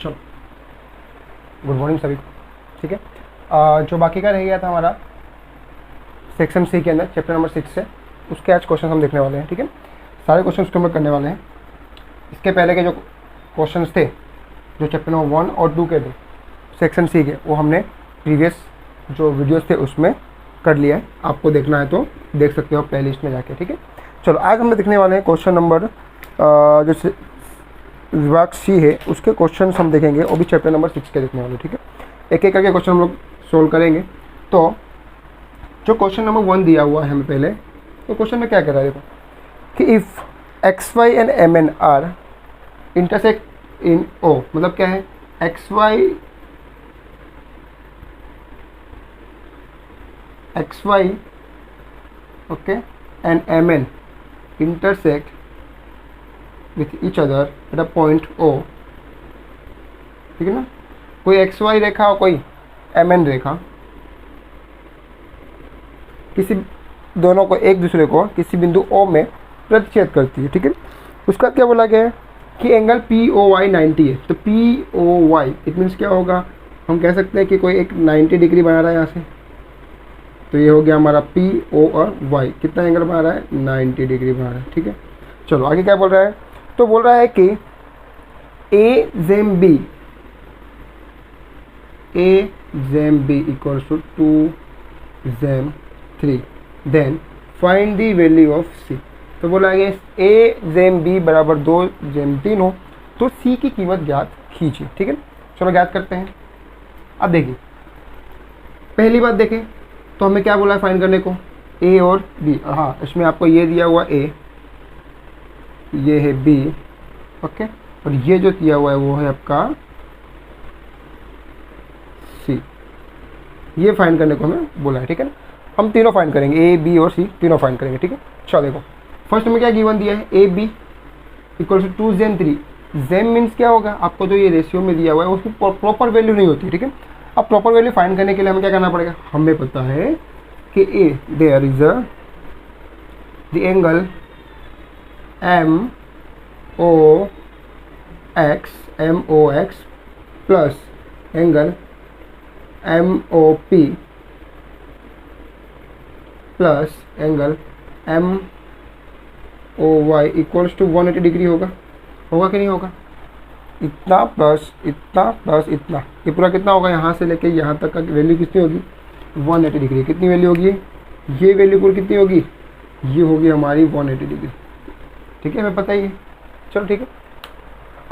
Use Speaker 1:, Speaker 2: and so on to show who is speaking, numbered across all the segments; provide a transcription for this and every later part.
Speaker 1: चलो, good morning सभी को। ठीक है, जो बाकी का रह गया था हमारा सेक्शन सी के अंदर चैप्टर नंबर 6 से, उसके आज क्वेश्चन हम देखने वाले हैं। ठीक है, सारे क्वेश्चन उसके ऊपर करने वाले हैं। इसके पहले के जो क्वेश्चन थे, जो चैप्टर नंबर 1 और 2 के थे सेक्शन सी के, वो हमने प्रीवियस जो वीडियोस थे उसमें कर लिया है। आपको देखना है तो देख सकते हो प्ले लिस्ट में जाके। ठीक है, चलो आज हम देखने वाले हैं क्वेश्चन नंबर जो विभाग सी है उसके क्वेश्चन हम देखेंगे, वो भी चैप्टर नंबर 6 के देखने वाले। ठीक है, एक एक करके क्वेश्चन हम लोग सोल्व करेंगे। तो जो क्वेश्चन नंबर 1 दिया हुआ है हमें पहले, तो क्वेश्चन में क्या कह रहा है देखो कि if X Y and M N R intersect in O, मतलब क्या है, X Y okay and M N intersect with each other at a point O। ठीक है ना, कोई एक्स वाई रेखा और कोई एम एन रेखा किसी दोनों को एक दूसरे को किसी बिंदु O में प्रतिच्छेद करती है। ठीक है, उसका क्या बोला गया है कि एंगल पी ओ वाई 90 है। तो P O Y it means क्या होगा, हम कह सकते हैं कि कोई एक 90 डिग्री बना रहा है यहाँ से, तो ये हो गया हमारा पी ओ और वाई, कितना एंगल बना रहा है, 90 डिग्री बना रहा है। ठीक है, चलो आगे क्या बोल रहा है, तो बोल रहा है कि A gem B equals to 2 GeM 3, then find the value of C. तो बोला है ए जेम बी बराबर 2 जेम 3 हो तो सी की कीमत ज्ञात कीजिए। ठीक है, चलो ज्ञात करते हैं। अब देखिए, पहली बात देखें तो हमें क्या बोला है फाइंड करने को, ए और बी। हाँ, इसमें आपको ये दिया हुआ ए, ये है बी, ओके, और ये जो दिया हुआ है वो है आपका सी। ये फाइंड करने को हमें बोला है। ठीक है ना, हम तीनों फाइंड करेंगे, ए बी और सी तीनों फाइंड करेंगे। ठीक है, चलो देखो फर्स्ट में क्या गिवन दिया है, A B equal to 2 GeM 3। जेम मीन्स क्या होगा, आपको जो ये रेशियो में दिया हुआ है उसकी प्रॉपर वैल्यू नहीं होती। ठीक है, अब प्रॉपर वैल्यू फाइंड करने के लिए हमें क्या करना पड़ेगा, हमें पता है कि a there is the angle M O X plus angle M O P plus angle M O Y equals to 180 degree होगा कि नहीं होगा, इतना प्लस इतना प्लस इतना, ये पूरा कितना होगा, यहाँ से लेके यहाँ तक का वैल्यू कितनी होगी, 180 डिग्री। कितनी वैल्यू होगी, ये वैल्यू पूरी कितनी होगी, ये होगी हमारी 180 डिग्री। ठीक है, हमें पता ही है। चलो ठीक है,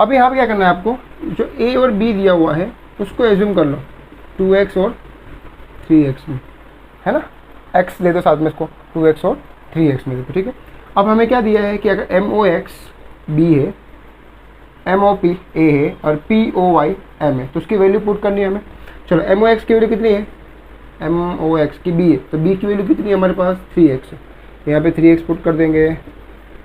Speaker 1: अब यहाँ पे क्या करना है आपको, जो ए और बी दिया हुआ है उसको एज्यूम कर लो 2x और 3x में, है ना, x ले दो साथ में, इसको 2x और 3x में देखो। ठीक है, अब हमें क्या दिया है कि अगर एम ओ एक्स बी है, एम ओ पी ए है और पी ओ वाई एम है, तो उसकी वैल्यू पुट करनी है हमें। चलो एम ओ एक्स की वैल्यू कितनी है, एम ओ एक्स की बी है, तो बी की वैल्यू कितनी है हमारे पास, 3x है, यहाँ पे 3x पुट कर देंगे।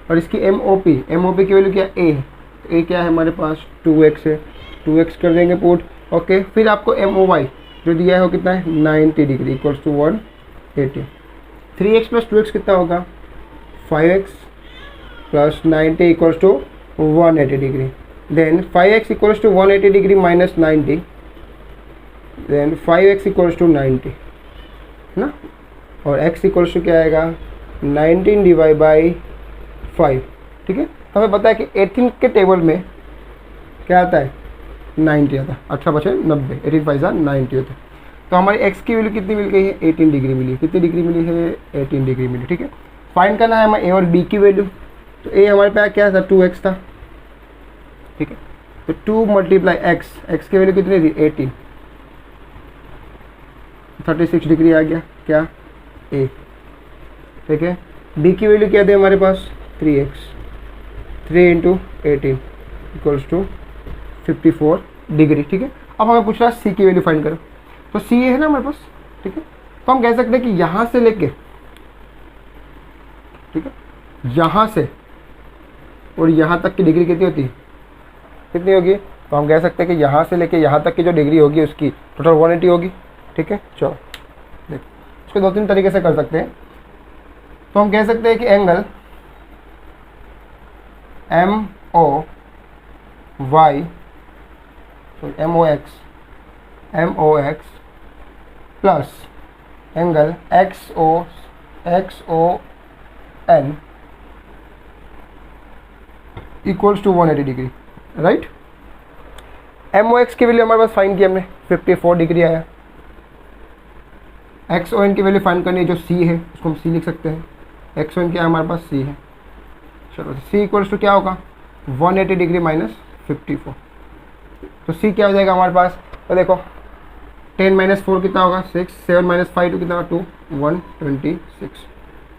Speaker 1: और इसकी एम ओ पी की वैल्यू क्या, ए है, तो ए क्या है हमारे पास 2x है, 2x कर देंगे पुट। ओके, फिर आपको एम ओ वाई जो दिया है वो कितना है, 90 degree equals to 180। 3x plus 2x कितना होगा, 5x plus 90 equals to 180 degree. Then 5x equals to 180 degree minus 90, then 5x equals to 90 ना, और x इक्वल्स टू क्या आएगा, 19 डिवाइड बाई 5। ठीक है, हमें पता है कि 18 के टेबल में क्या आता है, 90 आता है, 18 बचे 90, 18 5 90 होता है। तो हमारी x की वैल्यू कितनी मिल गई है, 18 डिग्री मिली है। कितनी डिग्री मिली है, 18 डिग्री मिली। ठीक है, फाइंड करना है हमें ए और बी की वैल्यू। तो ए हमारे पास क्या था, 2x था। ठीक है, तो 2 मल्टीप्लाई x की वैल्यू कितनी थी, 18, 36 डिग्री आ गया क्या, ए। ठीक है, बी की वैल्यू क्या थी हमारे पास, 3x, 3 into 18 equals to 54 degree. ठीक है, अब हमें पूछ रहा है सी की वैल्यू फाइंड करो, तो सी है ना हमारे पास। ठीक है, तो हम कह सकते हैं कि यहाँ से लेके, ठीक है, यहाँ से और यहाँ तक की डिग्री कितनी होती है, कितनी होगी, तो हम कह सकते हैं कि यहाँ से लेके यहाँ तक की जो डिग्री होगी उसकी टोटल 180 होगी। ठीक है, चलो देखो इसको 2-3 तरीके से कर सकते हैं। तो हम कह सकते हैं कि एंगल एम ओ वाई तो M O X plus angle X O N equals to 180 degree, right. M O X की वैल्यू हमारे पास फाइंड की हमने, 54 डिग्री आया। एक्स ओ एन की वैल्यू फाइंड करनी है जो सी है, उसको हम सी लिख सकते हैं। एक्स ओ एन क्या है हमारे पास, सी है। चलो सी इक्वल्स टू क्या होगा, 180 डिग्री माइनस 54। तो सी क्या हो जाएगा हमारे पास, तो देखो 10 माइनस 4 कितना होगा 6, 7 माइनस 5 टू कितना होगा 2, 126।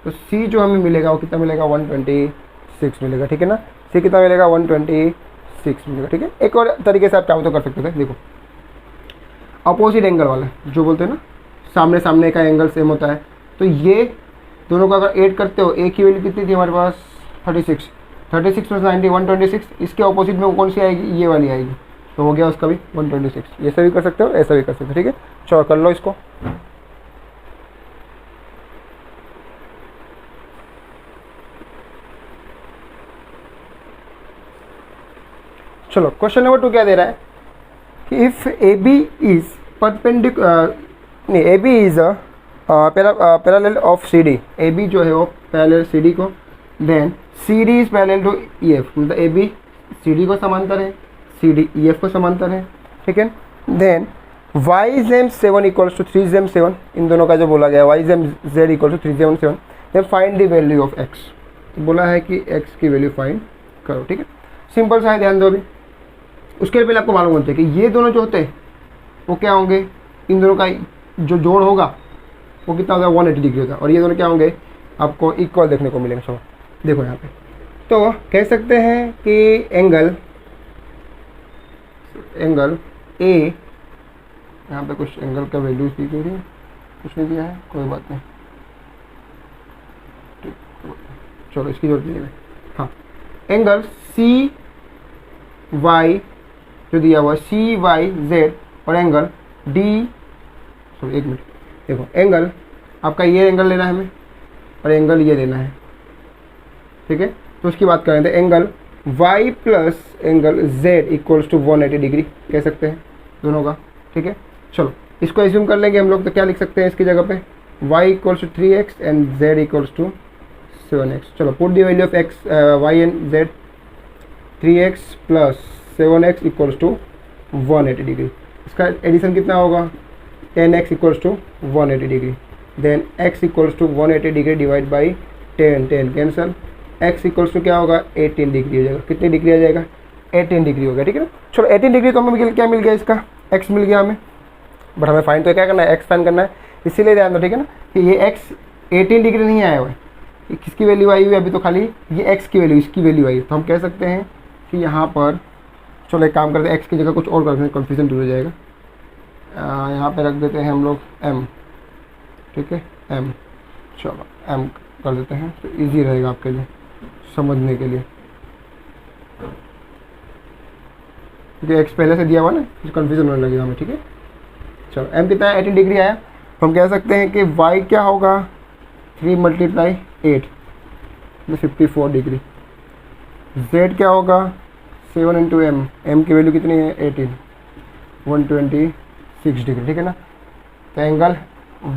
Speaker 1: तो सी जो हमें मिलेगा वो कितना मिलेगा, 126 मिलेगा, ठीक है ना। सी कितना मिलेगा, 126 मिलेगा, ठीक है। एक और तरीके से आप चाहो तो कर सकते थे, देखो अपोजिट एंगल वाला जो बोलते हैं ना, सामने सामने का एंगल सेम होता है, तो ये दोनों का अगर ऐड करते हो, ए की वैल्यू कितनी थी हमारे पास 36 प्लस 90 126, इसके ऑपोजिट में कौन सी आएगी, ये वाली आएगी, तो हो गया उसका भी 126। ऐसा भी कर सकते हो, ऐसा भी कर सकते हो, ठीक है। चलो कर लो इसको। चलो क्वेश्चन नंबर 2 क्या दे रहा है कि if A B is perpendicular, नहीं A B is parallel of C D, A B जो है वो पैरेलल सी डी को, then C D is parallel to E F, मतलब ए बी सी डी को समांतर है, सी डी ई एफ को समांतर है, ठीक है। देन वाई जेम 7 इक्वल्स टू 3 जेम 7, इन दोनों का जो बोला गया वाई जेम जेड इक्वल टू 3 जेम 7, then find the value of X, तो बोला है कि एक्स की वैल्यू फाइंड करो, ठीक है। सिंपल सा है, ध्यान दो अभी। उसके पहले आपको मालूम होता है कि ये दोनों जो होते हैं वो क्या होंगे, इन दोनों का जो जोड़ होगा वो कितना होगा 180 डिग्री होगा, और ये दोनों क्या होंगे आपको इक्वल देखने को मिलेंगे। चलो देखो यहाँ पे, तो कह सकते हैं कि एंगल ए, यहाँ पे कुछ एंगल का वैल्यू दी गई है, कुछ नहीं दिया है, कोई बात नहीं, चलो इसकी जरूरत नहीं है। हाँ, एंगल सी वाई जो दिया हुआ सी वाई जेड, और एंगल डी, सॉरी एक मिनट, देखो एंगल आपका ये एंगल लेना है हमें, और एंगल ये लेना है, ठीक है। तो उसकी बात करें तो angle y plus angle z equals to 180 degree कह सकते हैं दोनों का, ठीक है। चलो इसको एज्यूम कर लेंगे हम लोग, तो क्या लिख सकते हैं इसकी जगह पे, y इक्वल्स टू 3x and z equals to 7x। चलो put the value of x y and z, 3x plus 7x equals to 180 degree. इसका एडिशन कितना होगा, 10x equals to 180 degree, then x equals to 180 degree divide by 10 cancel, x equals to क्या होगा 18 degree हो जाएगा। कितनी degree आ जाएगा, 18 degree हो गया, ठीक है ना। चलो 18 डिग्री तो हमें क्या मिल गया, इसका x मिल गया हमें, बट हमें फाइन तो क्या करना है, x फाइन करना है, इसीलिए ध्यान दो, ठीक है ना, कि ये x 18 डिग्री नहीं आया हुआ है, किसकी वैल्यू आई हुई है अभी, तो खाली ये x की वैल्यू, इसकी वैल्यू आई है। तो हम कह सकते हैं कि यहाँ पर, चलो एक काम करते हैं, x की जगह कुछ और करते हैं, कन्फ्यूजन दूर हो जाएगा। यहाँ पे रख देते हैं हम लोग m, ठीक है, m, चलो m कर देते हैं, तो इजी रहेगा आपके लिए समझने के लिए, क्योंकि x पहले से दिया हुआ ना, कन्फ्यूजन होने लगेगा हमें, ठीक है। चलो m कितना है, 18 डिग्री आया, तो हम कह सकते हैं कि y क्या होगा, 3 × 8 में 54 डिग्री, z क्या होगा 7 × m, m की वैल्यू कितनी है 18, 126 डिग्री, ठीक है ना। तो एंगल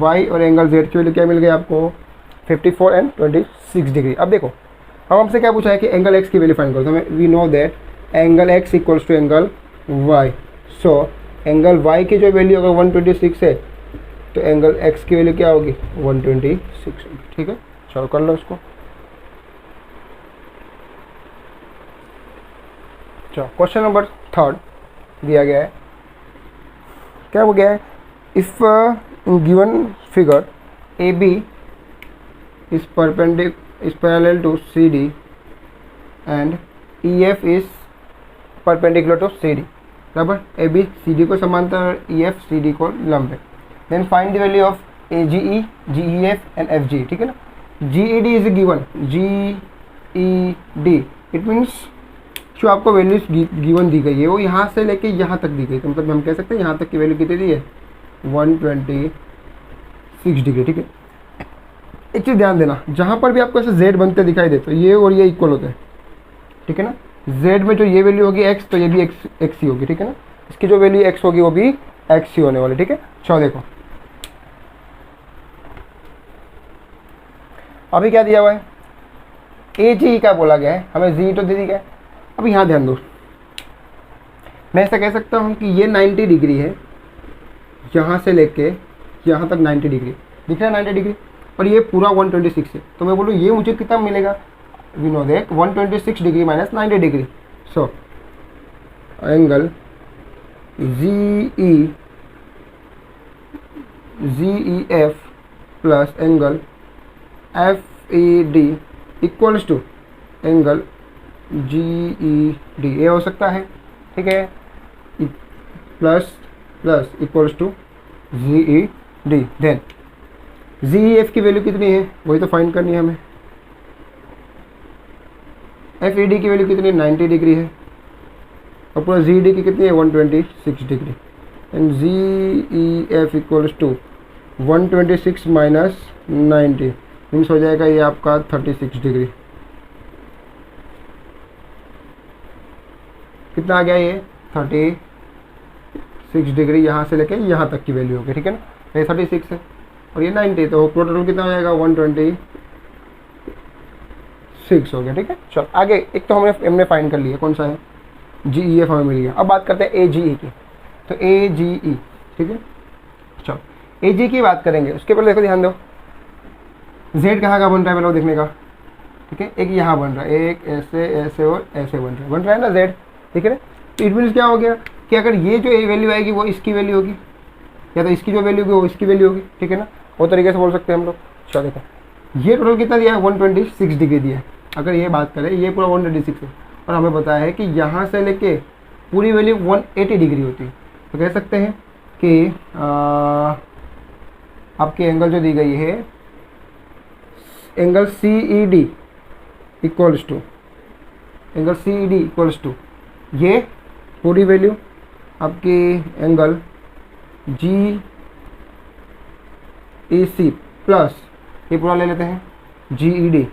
Speaker 1: y और एंगल z की वैल्यू क्या मिल गई आपको, 54 एंड 26 डिग्री। अब देखो अब हमसे क्या पूछा है कि एंगल x की वैल्यू फाइंड करो, तो हमें we know that angle x equals to angle y, so angle y की जो वैल्यू अगर 126 है तो एंगल x की वैल्यू क्या होगी 126, ठीक है। चलो कर लो इसको। चलो क्वेश्चन नंबर 3 दिया गया है, क्या हो गया है, if in given figure A B is parallel to CD and EF is perpendicular to CD, बराबर, AB CD को समांतर, EF CD को लंब है। Then find the value of AGE, GEF and FG, ठीक है ना। GED is given, GED it means जो आपको वैल्यूज गिवन दी गई है वो यहाँ से लेके यहाँ तक दी गई, तो मतलब हम कह सकते हैं यहाँ तक की वैल्यू कितनी दी है 126 डिग्री, ठीक है। एक चीज़ ध्यान देना, जहाँ पर भी आपको ऐसे z बनते दिखाई दे तो ये और ये इक्वल होते हैं, ठीक है ना। z में जो ये वैल्यू होगी x, तो ये भी x ही होगी, ठीक है ना। इसकी जो वैल्यू x होगी वो भी x ही होने वाली, ठीक है। चलो देखो अभी क्या दिया हुआ है, ए जी का बोला गया है, हमें जी तो दे दी गया है। अब यहाँ ध्यान दो, मैं ऐसा कह सकता हूँ कि ये 90 डिग्री है, यहाँ से लेके यहाँ तक 90 डिग्री दिख रहा है, 90 डिग्री, और ये पूरा 126 है। तो मैं बोलूँ ये मुझे कितना मिलेगा, we know that 126 degree minus 90 degree. So angle G E F plus angle F E D equals to angle G E D, ये हो सकता है, ठीक है, plus plus equals to G E D. Then G E F की value कितनी है वही तो फाइंड करनी है हमें। एफ ई डी की वैल्यू कितनी, 90 डिग्री है, और पूरा जी डी की कितनी है, 126 degree. And G E F equals to 126 minus 90 means हो जाएगा ये आपका 36 डिग्री। कितना आ गया ये 36 डिग्री, यहाँ से लेके यहाँ तक की वैल्यू होगी, ठीक है ना। ये 36 है और ये 90, तो टोटल कितना हो जाएगा 126 हो गया, ठीक है। चलो आगे, एक तो हमने फाइंड कर लिया कौन सा है, जी ई एफ हमें मिल गया। अब बात करते हैं ए जी ई की, तो ए जी ई, ठीक है। चलो ए जी की बात करेंगे, उसके पहले देखो ध्यान दो, z कहाँ का बन रहा है पहले देखने का, ठीक है। एक यहाँ बन रहा है, एक ऐसे ऐसे और ऐसे बन रहा है ना z, ठीक है ना। तो इट मीन्स क्या हो गया कि अगर ये जो वैल्यू आएगी वो इसकी वैल्यू होगी, या तो इसकी जो वैल्यू होगी वो इसकी वैल्यू होगी, ठीक है ना। वो तरीके से बोल सकते हैं हम लोग। चलो देखो ये टोटल कितना दिया है, 126 डिग्री दिया है। अगर ये बात करें ये पूरा 126 है, और हमें बताया है कि यहाँ से लेके पूरी वैल्यू 180 डिग्री होती है। तो कह सकते हैं कि आपकी एंगल जो दी गई है, angle C E D equals to, angle C E D equals to ये पूरी वैल्यू आपकी angle G E C plus ये पूरा ले लेते हैं जी ई डी,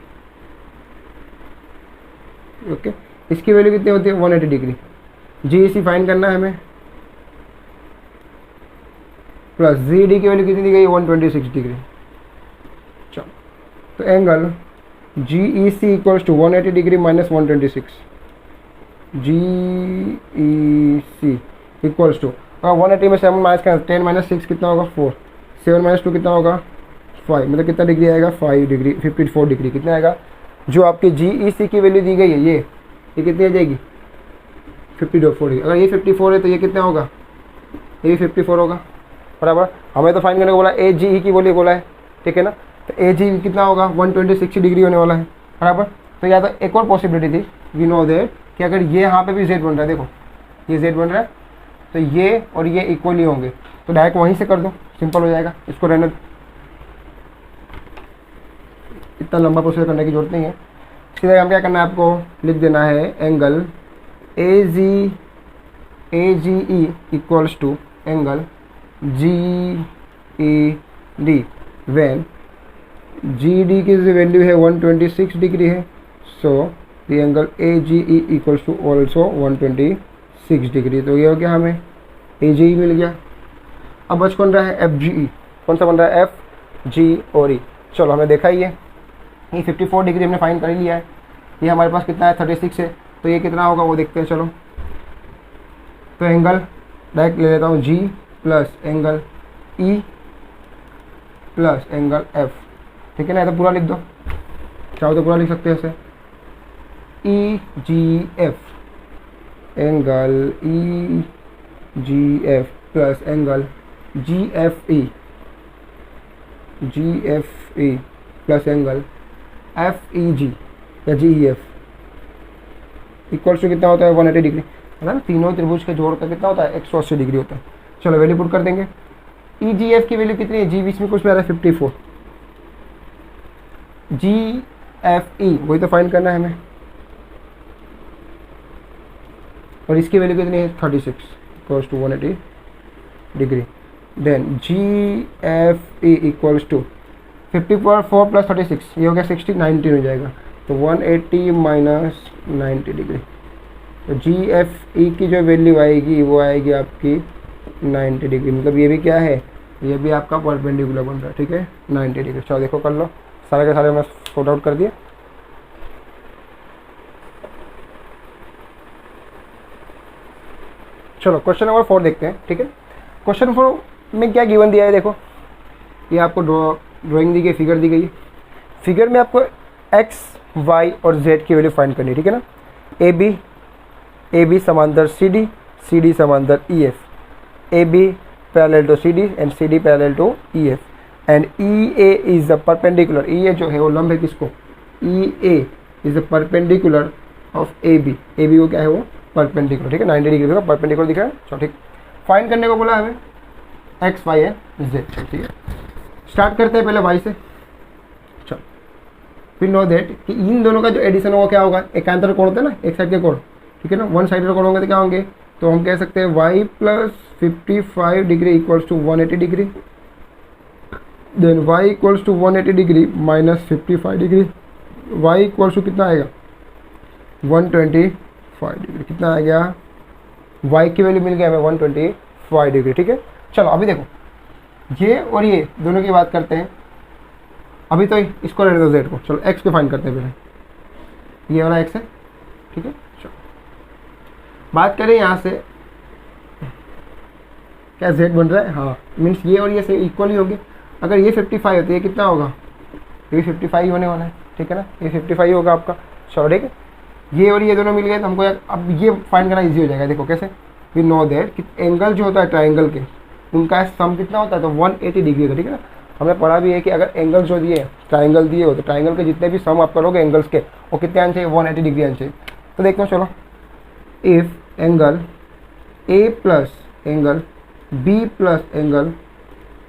Speaker 1: ओके। इसकी वैल्यू कितनी होती है, 180 डिग्री। जी ई सी फाइंड करना है हमें, प्लस जी डी की वैल्यू कितनी दी गई, 126 डिग्री। चलो तो angle G E C equals to 180 degree minus 126, G E C equals to, और 180 में 7 माइनस का 10 माइनस 6 कितना होगा 4, 7 माइनस 2 कितना होगा 5, मतलब कितना डिग्री आएगा 5 डिग्री, 54 डिग्री कितना आएगा। जो आपकी जी ई सी की वैल्यू दी गई है ये कितनी आ जाएगी 54 डिग्री। अगर ये 54 है तो ये कितना होगा, ये 54 होगा, बराबर। हमें तो फाइंड करने को बोला ए जी ई की वैल्यू बोला है, ठीक है ना। तो ए जी कितना होगा 126 डिग्री होने वाला है, बराबर। तो या तो एक और पॉसिबिलिटी थी, वी नो दैट कि अगर ये यहाँ पे भी z बन रहा है, देखो ये z बन रहा है, तो ये और ये इक्वली होंगे, तो डायरेक्ट वहीं से कर दो, सिंपल हो जाएगा। इसको रहने, इतना लंबा प्रोसेस करने की जरूरत नहीं है। इसकी जगह हम क्या करना है, आपको लिख देना है angle A G E equals to angle G E D when G D की जो वैल्यू है 126 डिग्री है, so the angle A G E equals to also 126 degree. तो ये हो गया, हमें ए जी ई मिल गया। अब बच कौन रहा है, एफ जी ई। कौन सा बन रहा है, एफ जी और ई। चलो हमें देखा ही है, ये 54 डिग्री हमने फाइंड कर ही लिया है। ये हमारे पास कितना है 36 है, तो ये कितना होगा वो देखते हैं। चलो तो एंगल डायरेक्ट ले लेता हूँ G plus angle E plus angle F, ठीक है ना। तो पूरा लिख दो, चाहो तो पूरा लिख सकते हैं इसे, E G F angle E G F plus angle G F E plus angle F E G या G E F equals to कितना होता है 180 डिग्री, है ना। तीनों त्रिभुज के जोड़ का कितना होता है 180 डिग्री होता है। चलो वैल्यू पुट कर देंगे। ई जी एफ की वैल्यू कितनी है, जी बीच में कुछ आ रहा है 54, जी एफ ई वही तो फाइंड करना है हमें, और इसकी वैल्यू कितनी है 36 equals to 180 degree. Then G F E equals to 54 प्लस 36 ये हो गया 60, 19 हो जाएगा, तो 180 माइनस 90 डिग्री। तो जी एफ ई की जो वैल्यू आएगी वो आएगी आपकी 90 डिग्री, मतलब ये भी क्या है, ये भी आपका परपेंडिकुलर बन रहा है, ठीक है 90 डिग्री। चलो देखो कर लो, सारे के सारे मैं सॉर्ट आउट कर दिए। चलो क्वेश्चन नंबर 4 देखते हैं, ठीक है। क्वेश्चन 4 में क्या गिवन दिया है, देखो ये आपको ड्राइंग दी गई, फिगर दी गई है। फिगर में आपको एक्स वाई और जेड की वैल्यू फाइंड करनी है, ठीक है ना। ए बी समांतर सी डी समांतर E F, A B parallel to C D and C D parallel to E F, and E A is the perpendicular, E A जो है वो लंब है किसको, E A is the perpendicular of A B वो क्या है, वो परपेंडिकुलर, ठीक है 90 डिग्री का परपेंडिकुलर दिखा है। चलो ठीक, फाइंड करने को बोला हमें एक्स वाई एंड जेड, ठीक है। स्टार्ट करते हैं पहले वाई से। चलो वी नो दैट कि इन दोनों का जो एडिशन होगा क्या होगा, एकांतर कोण होता है ना, एक साइड के कोण, ठीक है ना, वन साइड कोण होंगे तो क्या होंगे, तो हम कह सकते हैं Y plus 55 degree equals to 180 degree, then Y equals to 180 degree minus 55 degree, Y equals to कितना आएगा 125 डिग्री, कितना आ गया, वाई की वैल्यू मिल गया हमें 125 डिग्री, ठीक है। चलो अभी देखो ये और ये दोनों की बात करते हैं, अभी तो इसको रहने दो जेड को, चलो एक्स को फाइंड करते हैं पहले, ये वाला एक्स है, ठीक है। चलो बात करें यहाँ से, क्या जेड बन रहा है, हाँ मीन्स ये और ये से इक्वल ही होंगे, अगर ये 55 होती है कितना होगा, ये 55 होने वाला है, ठीक है ना, ये 55 होगा आपका। चलो ठीक है, ये और ये दोनों मिल गए तो हमको अब ये फाइंड करना इजी हो जाएगा। देखो कैसे, वी नो दैट कि एंगल जो होता है ट्राइंगल के, उनका सम कितना होता है, तो 180 डिग्री होता है, ठीक है ना। हमने पढ़ा भी है कि अगर एंगल जो दिए, ट्राइंगल दिए हो, तो ट्राइंगल के जितने भी सम आप करोगे एंगल्स के, वो कितने आने चाहिए, 180 डिग्री आने चाहिए। तो देखो चलो, if angle A plus angle B plus angle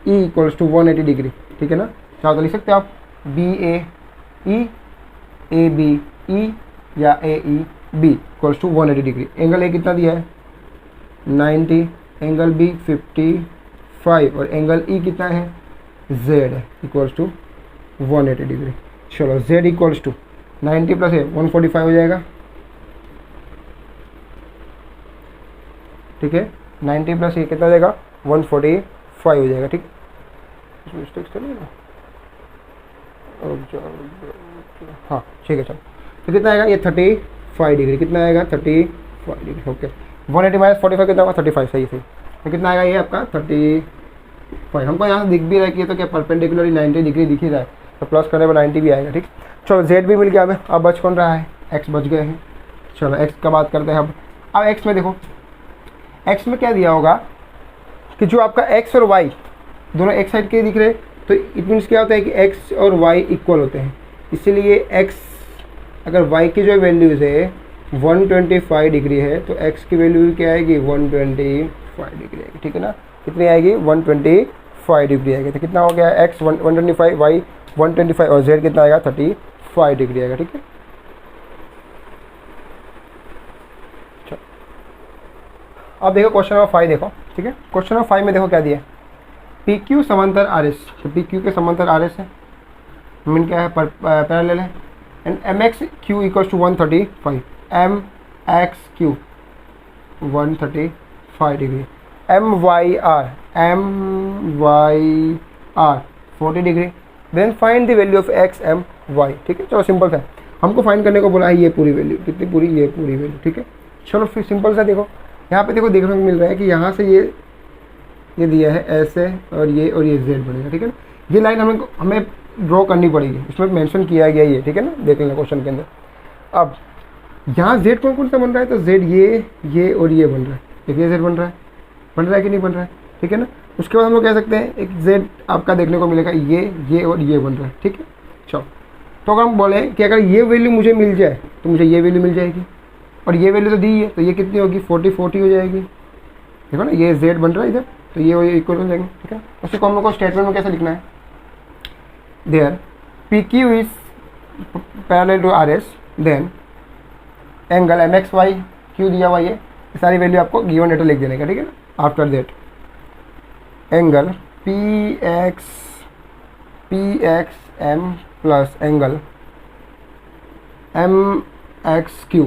Speaker 1: E equals to 180 degree, ठीक है ना। चाहो तो लिख सकते हो आप बी ए बी ई या A E B equals to 180 degree. Angle A कितना दिया है 90, एंगल बी 55 और एंगल ई कितना है जेड है इक्वल्स टू 180 डिग्री। चलो जेड इक्वल्स टू 90 प्लस है 145 हो जाएगा, ठीक है। 90 प्लस ये कितना हो जाएगा 145 हो जाएगा, ठीक है। मिस्टेक्स तो नहीं है, हाँ ठीक है। चलो तो कितना आएगा ये 35 डिग्री, कितना आएगा 35 डिग्री, ओके। 180 माइनस 45 कितना होगा 35, सही सही। तो कितना आएगा ये आपका 35। हमको यहाँ से दिख भी रहा है कि ये तो क्या परपेंडिकुलरली 90 डिग्री दिख ही रहा है, तो प्लस करने पर 90 भी आएगा, ठीक। चलो जेड भी मिल गया हमें, अब बच कौन रहा है, एक्स बच गए हैं। चलो एक्स का बात करते हैं अब एक्स में देखो, एक्स में क्या दिया होगा कि जो आपका एक्स और वाई दोनों एक साइड के दिख रहे, तो इट मीन्स क्या होता है कि एक्स और वाई इक्वल होते हैं, इसीलिए एक्स अगर वाई की जो वैल्यूज़ है 125 डिग्री है, तो एक्स की वैल्यू क्या आएगी 125 डिग्री आएगी, ठीक है ना। कितनी आएगी 125 डिग्री आएगी। तो कितना हो गया एक्स 125, वाई 125 और जेड कितना आएगा 35 डिग्री आएगा, ठीक है। अब देखो क्वेश्चन नंबर 5 देखो, ठीक है। क्वेश्चन नंबर 5 में देखो क्या दिया है, पी क्यू समांतर आर एस, तो पी क्यू के समांतर आर एस है, मीन क्या है पैरेलल है, and M X Q equals to 135, M X Q 135 degree, M Y R 40 degree, then find the value of X M Y, ठीक है। चलो सिंपल सा, हमको फाइंड करने को बोला है ये पूरी वैल्यू, कितनी पूरी, ये पूरी वैल्यू, ठीक है। चलो फिर सिंपल सा देखो, यहाँ पे देखो देखने को मिल रहा है कि यहाँ से ये दिया है ऐसे और ये जेड बनेगा, ठीक है ना। ये लाइन हमें ड्रॉ करनी पड़ेगी, इसमें मेंशन किया गया ये, ठीक है ना, देख लेना क्वेश्चन के अंदर। अब यहाँ जेड कौन सा बन रहा है, तो जेड ये और ये बन रहा है, देखिए जेड बन रहा है कि नहीं बन रहा है, ठीक है ना। उसके बाद हम लोग कह सकते हैं एक जेड आपका देखने को मिलेगा ये और ये बन रहा है, ठीक है। चलो तो अगर हम बोले कि अगर ये वैल्यू मुझे मिल जाए तो मुझे ये वैल्यू मिल जाएगी, और ये वैल्यू तो दी है, तो ये कितनी होगी 40 हो जाएगी, देखो ना, ये जेड बन रहा है इधर, तो ये इक्वल हो जाएंगे, ठीक है। उसी को हम लोग को स्टेटमेंट में कैसे लिखना है, there P Q is parallel to R S, then angle M X Y Q दिया हुआ ये सारी वैल्यू आपको गिवन डेटा लिख देने का, ठीक है ना। After that angle P X M plus angle M X Q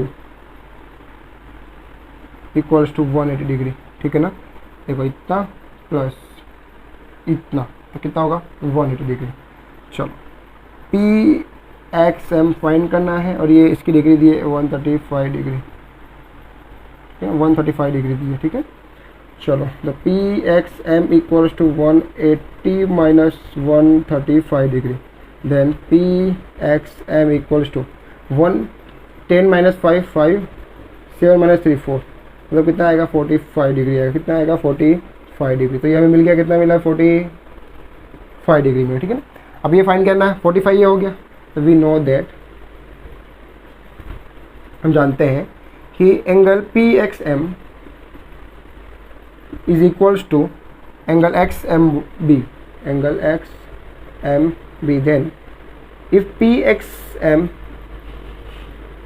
Speaker 1: equals to 180 degree, ठीक है ना। देखो इतना प्लस इतना तो कितना होगा 180 डिग्री। चलो पी एक्स एम फाइंड करना है और ये इसकी डिग्री दी है 135 डिग्री, 135 डिग्री दी है, ठीक है। चलो the P X M equals to 180 minus 135 degree, then P X M equals to 10 minus 5 5, 7 minus 3 4, मतलब कितना आएगा 45 डिग्री आएगा। कितना आएगा 45 डिग्री। तो ये हमें मिल गया, कितना मिला 45 डिग्री में, ठीक है ना। अब ये फाइंड करना है, 45 ये हो गया। तो वी नो दैट, हम जानते हैं कि angle P X M is equals to angle X M B, angle X M B. Then if P X M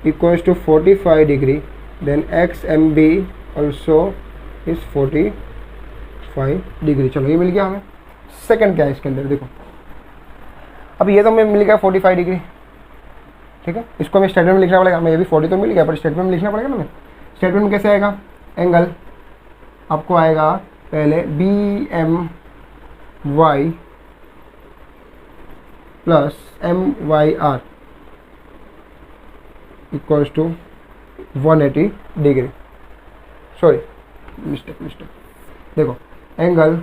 Speaker 1: equals to 45 degree, then X M B also is 45 degree. चलो ये मिल गया हमें। Second क्या है इसके अंदर, देखो अब ये तो हमें मिल गया 45 डिग्री, ठीक है। इसको हमें स्टेटमेंट में लिखना पड़ेगा। हमें ये भी 40 तो मिल गया, पर स्टेटमेंट में लिखना पड़ेगा ना। हमें स्टेटमेंट में कैसे आएगा, एंगल आपको आएगा पहले B M Y plus M Y R equals to 180 degree. Sorry mistake. देखो angle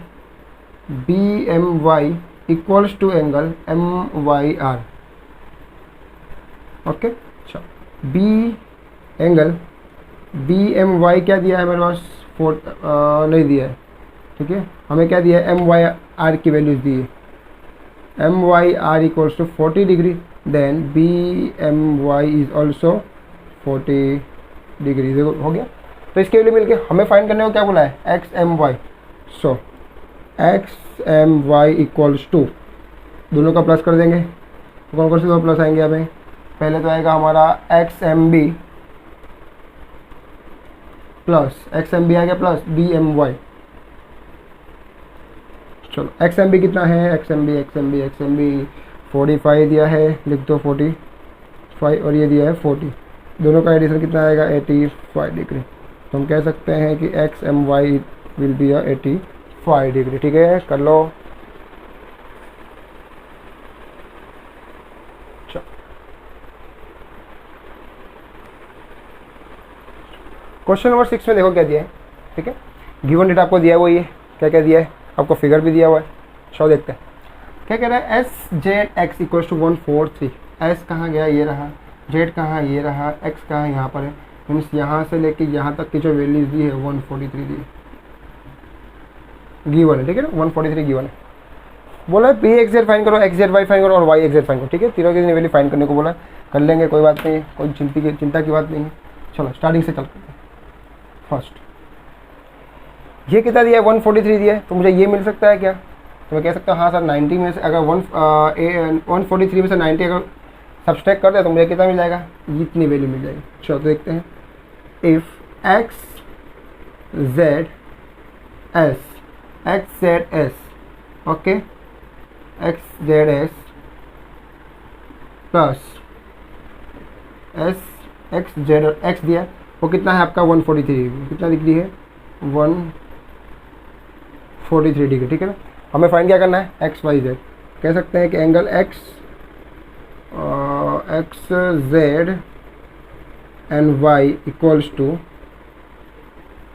Speaker 1: B M Y equals to angle M Y R, okay. अच्छा B angle B M Y क्या दिया है मेरे पास, नहीं दिया है, ठीक है। हमें क्या दिया है, एम वाई आर की वैल्यूज दी है। M Y R equals to 40 degree, then B M Y is also 40 degree. देखो हो गया। तो इसके वैल्यू मिल गया। हमें फाइंड करने को क्या बोला है, X M Y. So X M Y equals to, दोनों का प्लस कर देंगे। तो कौन कौन से दो प्लस आएंगे हमें, पहले तो आएगा हमारा X M B plus X M B आ गया प्लस बी एम वाई। चलो एक्स एम बी कितना है, एक्स एम बी 45 दिया है, लिख दो 45, और ये दिया है 40। दोनों का एडिशन कितना आएगा 85 डिग्री। तो हम कह सकते हैं कि X M Y will be 85 degree, ठीक है। कर लो। क्वेश्चन नंबर 6 में देखो क्या दिया है, ठीक है। गिवन डेटा आपको दिया है वो ये क्या क्या दिया है, आपको फिगर भी दिया हुआ है। चलो देखते हैं क्या कह रहा है। S Z X equals to 143। S कहाँ गया, ये रहा। जेड कहाँ, ये रहा। एक्स कहाँ, यहाँ पर है। मीन्स यहाँ से लेके यहाँ तक की जो वैल्यूज दी है 143 दी है, गिवन है, ठीक है ना। 143 गिवन है। बोला है पी एक्स जेड फाइन करो, एक्स जेड वाई फाइन करो और वाई एक्स जेड फाइन करो, ठीक है। तीनों की वैल्यू फाइन करने को बोला, कर लेंगे, कोई बात नहीं, कोई चिंता की बात नहीं है। चलो स्टार्टिंग से चलते हैं। फर्स्ट ये कितना दिया है, 143 दिया है, तो मुझे ये मिल सकता है क्या। तो मैं कह सकता हूँ हाँ सर 90 में से अगर 143 में से 90 अगर सब्सट्रैक्ट कर दे तो मुझे कितना मिल जाएगा, इतनी वैल्यू मिल जाएगी। चलो तो देखते हैं। If x Z S, okay, x Z S plus S x Z और एक्स दिया, वो कितना है आपका 143, कितना डिग्री है 143 डिग्री, ठीक है ना। हमें फाइंड क्या करना है, एक्स वाई जेड। कह सकते हैं कि angle X Z and Y equals to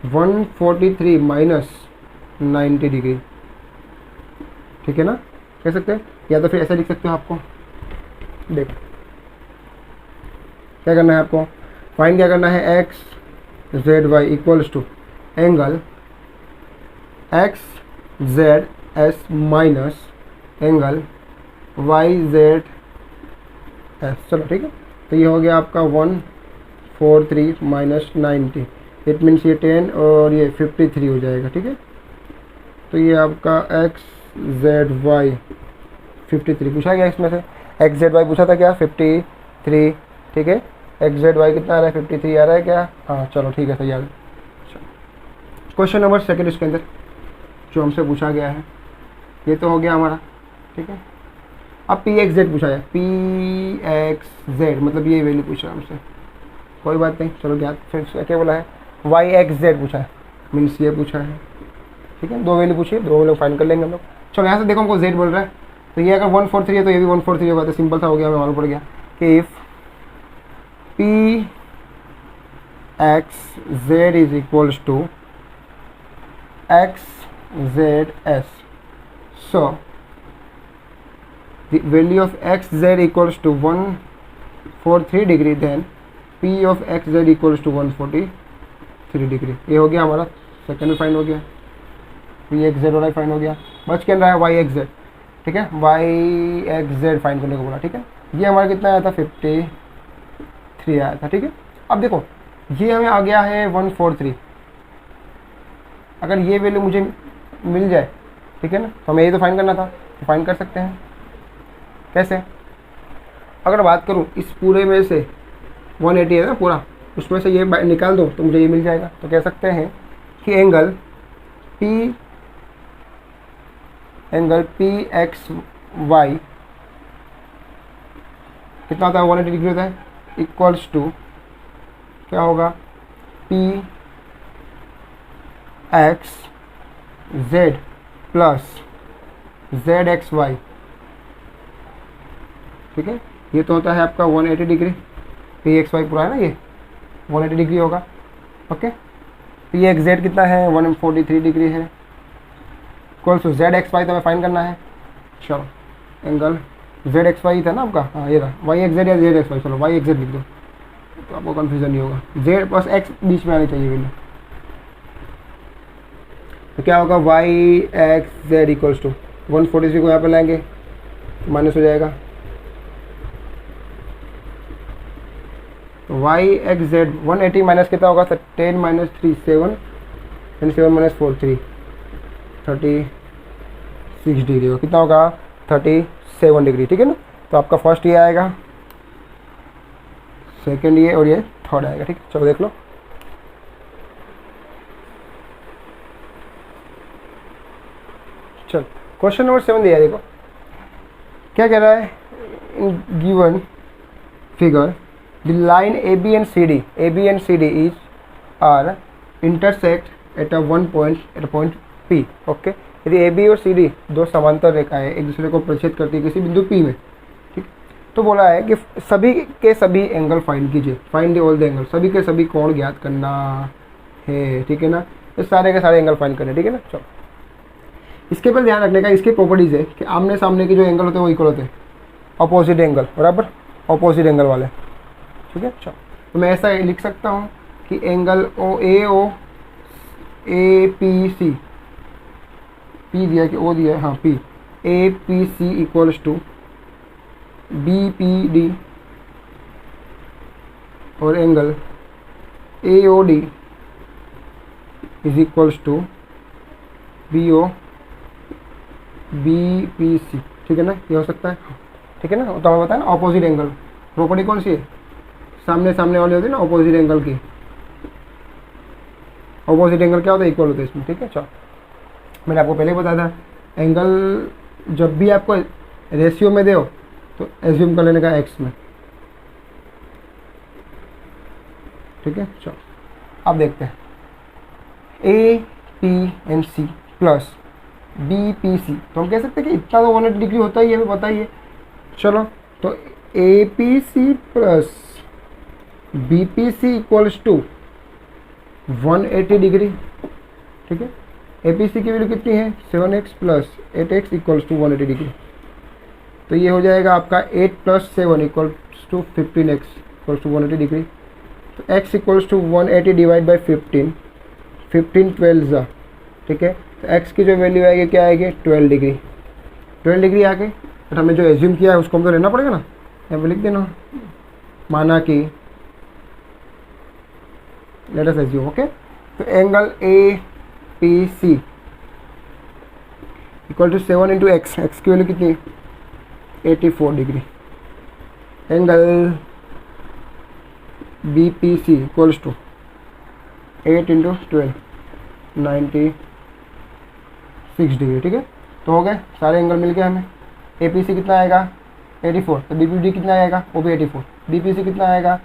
Speaker 1: 143 minus 90 degree, ठीक है ना। कह सकते हैं, या तो फिर ऐसा लिख सकते हो। आपको देखो क्या करना है, आपको फाइंड क्या करना है, X Z Y equals to angle X Z S minus angle Y Z S. चलो ठीक है। तो ये हो गया आपका 143 माइनस 90, इट मीन्स ये 10 और ये 53 हो जाएगा, ठीक है। तो ये आपका एक्स जेड वाई 53 पूछा गया इसमें से। एक्स जेड वाई पूछा था क्या, 53, ठीक है। एक्स जेड वाई कितना आ रहा है, 53 आ रहा है क्या, हाँ चलो ठीक है, सही आ गया। क्वेश्चन नंबर सेकंड इसके अंदर जो हमसे पूछा गया है, ये तो हो गया हमारा, ठीक है। अब पी एक्स जेड पूछा है, पी एक्स जेड मतलब ये वैल्यू पूछ रहा है हमसे, कोई बात नहीं। चलो क्या फिर क्या बोला है, वाई एक्स जेड पूछा है, मीन्स ये पूछा है, ठीक है। 2 वैल्यू पूछिए, 2 वैल्यू फाइंड कर लेंगे हम लोग। चलो यहाँ से देखो हमको जेड बोल रहा है, तो ये अगर 143 है तो ये भी 143 होगा, तो सिंपल सा हो गया, हमें मालूम पड़ गया कि if P X Z is equals to X Z S, so the value of x z equals to 143 degree, then p of x z equals to 143 degree. ये हो गया हमारा सेकंड में फाइंड हो गया, पी एक्स जेड वाला find हो गया। बच क्या रहा है वाई एक्स जेड, ठीक है, वाई एक्स जेड फाइंड करने को बोला, ठीक है। ये हमारा कितना आया था 53 आया था, ठीक है। अब देखो ये हमें आ गया है 143, अगर ये वैल्यू मुझे मिल जाए, ठीक है ना, तो हमें ये तो फाइंड करना था, तो फाइंड कर सकते हैं। कैसे? अगर बात करूं इस पूरे में से 180 है ना पूरा, उसमें से ये निकाल दो तो मुझे ये मिल जाएगा। तो कह सकते हैं कि एंगल पी एक्स वाई कितना होता है, 180 डिग्री होता है, इक्वल्स टू क्या होगा, P X Z plus Z X Y, ठीक है। ये तो होता है आपका 180 डिग्री, पी एक्स वाई पूरा है ना, ये 180 डिग्री होगा, ओके। पी एक्स जेड कितना है, 143 डिग्री है, equals to Z X Y तो हमें फाइंड करना है। चलो एंगल जेड एक्स वाई था ना आपका, हाँ ये रहा, वाई एक्स जेड या जेड एक्स वाई, चलो वाई एक्स जेड लिख दो तो आपको कन्फ्यूजन नहीं होगा, जेड प्लस एक्स बीच में आनी चाहिए वैल्यू। तो क्या होगा, Y X Z equals to 143 को यहाँ पे लाएंगे तो माइनस हो जाएगा, तो वाई एक्स जेड 180 माइनस कितना होगा, 10 माइनस 3 7, 7 माइनस 4 3, 36 डिग्री होगा, कितना होगा 37 डिग्री, ठीक है ना। तो आपका फर्स्ट ये आएगा, सेकंड ये और ये थर्ड आएगा, ठीक है। चलो देख लो, चलो क्वेश्चन नंबर 7 दिया, देखो क्या कह रहा है, इन given figure the line AB and CD is are intersect at a point P, okay. यदि AB और CD दो समांतर रेखाएं एक दूसरे को प्रतिच्छेद करती है किसी बिंदु P में, ठीक, तो बोला है कि सभी के सभी एंगल फाइंड कीजिए, फाइंड ऑल द एंगल, सभी के सभी कोण ज्ञात करना है, ठीक है ना। ये सारे के सारे एंगल फाइंड करने, ठीक है ना। चलो इसके पर ध्यान रखने का, इसके प्रॉपर्टीज है कि आमने सामने के जो एंगल होते हैं वो इक्वल होते हैं, अपोजिट एंगल बराबर अपोजिट एंगल वाले, ठीक है। चलो तो मैं ऐसा लिख सकता हूँ कि angle O A P C, P दिया कि ओ दिया है, हाँ P, A P C equals to B P D, और angle A O D is equals to B O B P C, ठीक है ना, ये हो सकता है, ठीक है ना। तो हमें बताया ना ऑपोजिट एंगल, प्रॉपर्टी कौन सी है, सामने सामने वाली होती है ना ऑपोजिट एंगल की, ऑपोजिट एंगल क्या होता है, इक्वल होता है इसमें, ठीक है। चलो मैंने आपको पहले ही बताया था, एंगल जब भी आपको रेशियो में दे हो तो एज्यूम कर लेने का एक्स में, ठीक है। चलो अब देखते हैं, A P and C plus B P C, तो हम कह सकते हैं कि इतना तो 180 डिग्री होता ही है, हमें पता ही है। चलो तो A P C plus B P C equals to 180 degree, ठीक है। ए पी सी की वैल्यू कितनी है, 7x plus 8x equals to 180 degree, तो ये हो जाएगा आपका 8 plus 7 equals to 15x equals to 180 degree. तो x equals to 180 divide by 15, 15 12 ठीक है। तो x की जो वैल्यू आएगी क्या आएगी, 12 डिग्री, 12 डिग्री आ गई। बट हमें जो एज्यूम किया है उसको हम तो लेना पड़ेगा ना, यहाँ पे लिख देना, माना कि लेट अस एज्यूम, ओके। तो angle A P C equal to 7 into X, X की वैल्यू कितनी 84 degree, angle B P C equals to 8 into 12 96 degree, ठीक है। तो हो गए सारे एंगल मिल गए हमें। ए पी सी कितना आएगा 84, तो बी पी डी कितना आएगा वो भी 84, बी पी सी कितना आएगा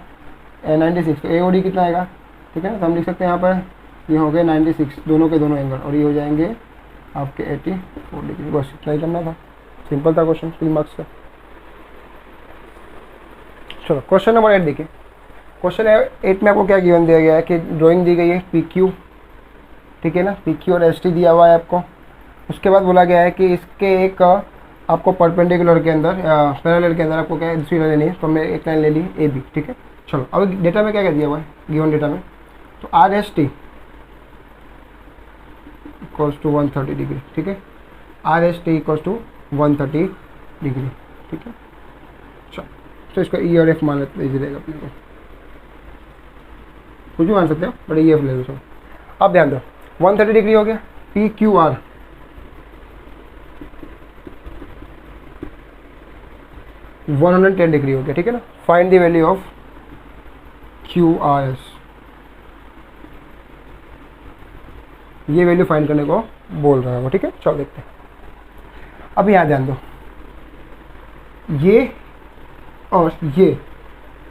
Speaker 1: 96, तो ए ओ डी कितना आएगा ठीक है ना। तो हम लिख सकते हैं यहाँ पर ये हो गए 96 दोनों के दोनों एंगल, और ये हो जाएंगे आपके 84 डिग्री। बस इतना ही करना था, सिंपल था क्वेश्चन 3 मार्क्स का। चलो क्वेश्चन नंबर 8 देखिए। क्वेश्चन 8 में आपको क्या गिवन दिया गया है कि ड्राइंग दी गई है पी क्यू, ठीक है ना, पी क्यू और एस टी दिया हुआ है आपको। उसके बाद बोला गया है कि इसके एक आपको परपेंडिकुलर के अंदर पैरेलल के अंदर आपको क्या है दूसरी लाइन लेनी है, तो हमने एक लाइन ले ली ए बी, ठीक है। चलो अब डेटा में क्या क्या दिया हुआ है गिवन डेटा में, तो R S T equals to 130 degree, ठीक है, R S T equals to 130 degree, ठीक है। चलो तो इसका ई और एफ मान लेते इजी रहेगा अपने को, कुछ भी मान सकते हो बट ई एफ ले लो। चलो अब ध्यान दो 130 डिग्री हो गया, पी क्यू आर 110 डिग्री हो गया, ठीक है ना। Find the value of Q R S, ये वैल्यू फाइंड करने को बोल रहा है वो, ठीक है। चलो देखते हैं। अब यहाँ ध्यान दो, ये और ये,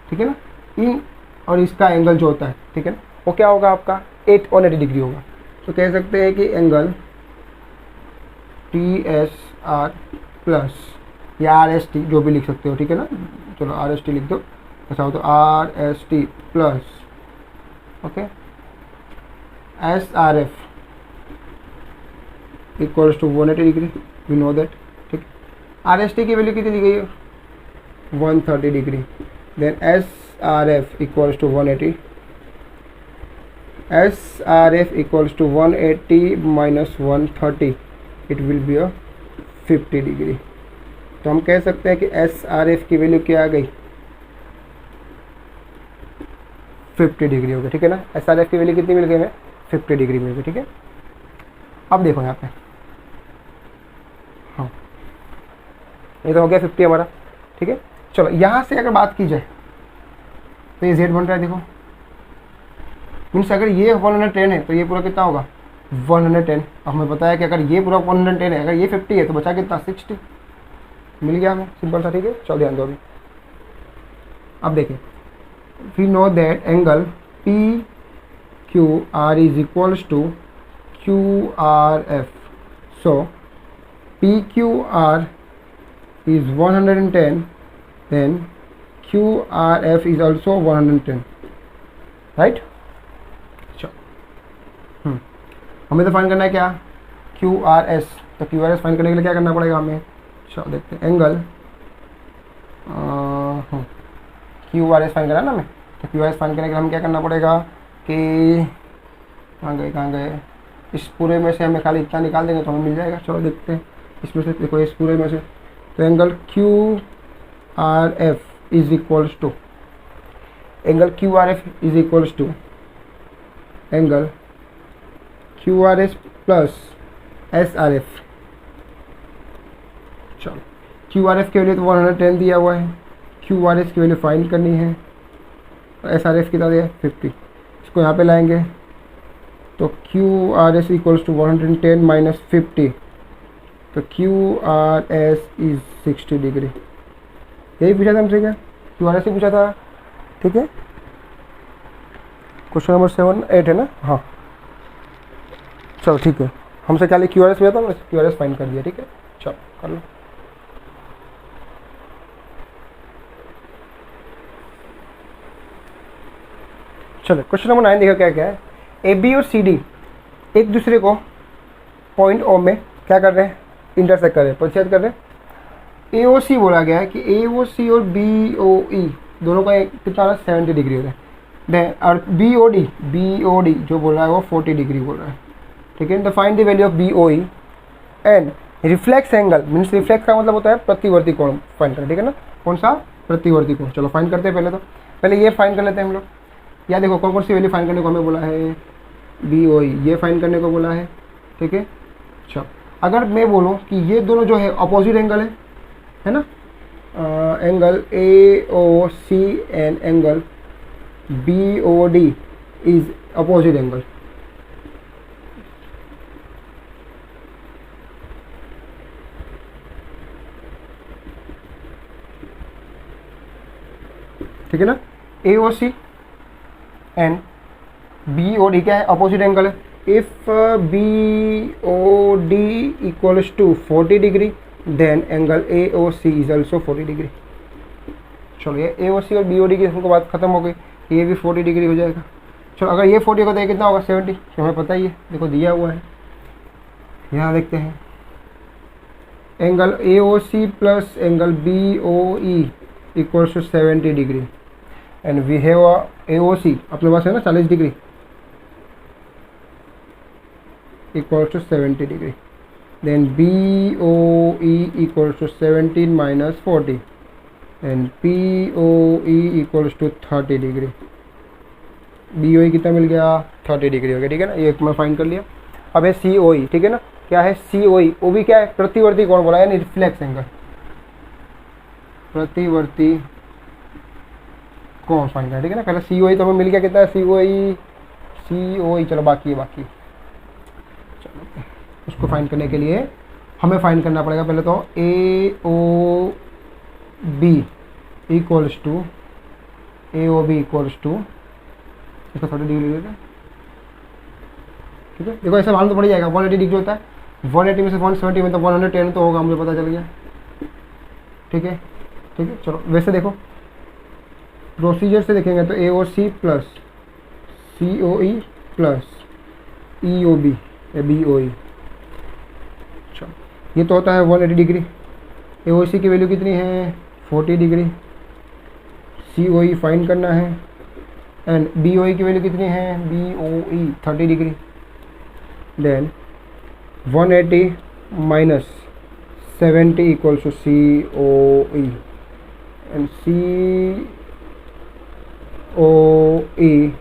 Speaker 1: ठीक है ना, इन और इसका एंगल जो होता है, ठीक है ना, वो क्या होगा आपका 180 डिग्री होगा। तो कह सकते हैं कि angle T S R plus या आर एस टी जो भी लिख सकते हो, ठीक है ना। चलो आर एस टी लिख दो, ऐसा हो तो R S T plus okay S R F equals to 180 degree, we know that, ठीक। आर एस टी की वैल्यू कितनी दी गई है 130 डिग्री, then S R F equals to 180, S R F equals to 180 minus 130, it will be a 50 degree. तो हम कह सकते हैं कि एस आर एफ की वैल्यू क्या आ गई 50 डिग्री हो गई, ठीक है ना। एस आर एफ की वैल्यू कितनी मिल गई हमें 50 डिग्री मिल गई, ठीक है। अब देखो यहाँ पे, हाँ ये तो हो गया 50 हमारा, ठीक है। चलो यहाँ से अगर बात की जाए तो ये जेड बन रहा है, देखो मीन्स अगर ये 110 है तो ये पूरा कितना होगा 110। अब हमें पता है कि अगर ये पूरा 110 है, अगर ये 50 है तो बचा कितना 60, मिल गया हमें, सिंपल सा, ठीक है। चलो ध्यान दो अभी। अब देखिए, we know that angle P Q R is equals to Q R F, so P Q R is 110, then QRF is also 110, right? चलो हमें तो फाइंड करना है क्या QRS, तो QRS फाइंड करने के लिए क्या करना पड़ेगा हमें, चलो देखते हैं। एंगल QRS फाइंड करना है ना हमें, तो QRS फाइंड करने के लिए हमें क्या करना पड़ेगा कि कहाँ गए इस पूरे में से हमें खाली इतना निकाल देंगे तो हमें मिल जाएगा। चलो देखते हैं इसमें से, देखो इस पूरे में से, तो angle Q R F is equals to, angle Q R F is equals to angle Q R S plus S R F. चलो क्यू आर एफ की वैल्यू तो 110 दिया हुआ है, क्यू आर एस की वैल्यू फाइंड करनी है, S R F कितना दिया 50, इसको यहाँ पे लाएंगे तो Q R S equals to 110 minus 50, तो Q R S is 60 degree. यही पूछा था हमसे, क्या क्यू आर एस ही पूछा था, ठीक है। क्वेश्चन नंबर 7 8 है ना, हाँ चलो ठीक है। हमसे क्या क्यू आर एस पूछा था, हमने क्यू आर एस फाइंड कर दिया, ठीक है। चलो कर लो। चलो क्वेश्चन नंबर 9 देखो क्या क्या है। ए बी और सी डी एक दूसरे को पॉइंट ओ में क्या कर रहे हैं, इंटरसेक्ट कर रहे हैं, प्रतिच्छेद कर रहे हैं। ए ओ सी बोला गया है कि ए ओ सी और बी ओ ई दोनों का कितना रहा 70 डिग्री हो रहा है, और बी ओ डी जो बोल रहा है वो 40 डिग्री बोल रहा है, ठीक है। तो find the value of B O E and reflex angle, means reflex का मतलब होता है प्रतिवर्ती कोण फाइंड करना, ठीक है ना। कौन सा प्रतिवर्ती कोण, चलो फाइंड करते हैं। पहले ये फाइंड कर लेते हैं हम लोग। या देखो कौन कौन सी वैल्यू फाइंड करने को हमें बोला है, बी ओ ई ये फाइंड करने को बोला है, ठीक है। अच्छा अगर मैं बोलूँ कि ये दोनों जो है अपोजिट एंगल है ना, angle A O C and angle B O D is opposite angle, ठीक है ना। A O C and B O D क्या है, अपोजिट एंगल है। If B O D equals to 40 degree then angle A O C is also 40 degree. चलो ये ए O सी और B O D की हमको बात खत्म हो गई, ये भी 40 डिग्री हो जाएगा। चलो अगर ये 40 होगा तो ये कितना होगा 70, हमें पता ही है, देखो दिया हुआ है। यहाँ देखते हैं angle A O C plus angle B O E equals to 70 degree and we have A O C अपने पास है ना 40 degree equals to 70 degree, then B O E equals to 17 minus 40 and P O E equals to 30 degree. B O E कितना मिल गया 30 degree हो गया, ठीक है ना, ये मैं फाइंड कर लिया। अब है सी ओ ई, ठीक है ना, क्या है सी ओ ई, वो भी क्या है प्रतिवर्ती कोण बोला है, रिफ्लेक्स एंगल, प्रतिवर्ती कोण फाइंड करना, ठीक है ना। पहले सी ओ ई तो हमें मिल गया कितना है सी ओ ई, चलो बाकी चलो उसको फाइंड करने के लिए हमें फाइंड करना पड़ेगा पहले तो ए ओ बी इक्वल्स टू इसका 30 डिग्री लेते हैं, ठीक है। देखो ऐसा मालूम तो पड़ जाएगा 180 डिग्री होता है, 180 में से 170 में तो 110 तो होगा, मुझे पता चल गया, ठीक है। चलो वैसे देखो प्रोसीजर से देखेंगे तो ए ओ सी प्लस सी ओ ई प्लस ई ओ बी बी ओ ई, अच्छा ये तो होता है 180 डिग्री। ए ओ सी की वैल्यू कितनी है 40 डिग्री, सी ओ ई फाइंड करना है एंड बी ओ ई की वैल्यू कितनी है B O E 30 degree, then 180 minus 70 equals to C O E and C O E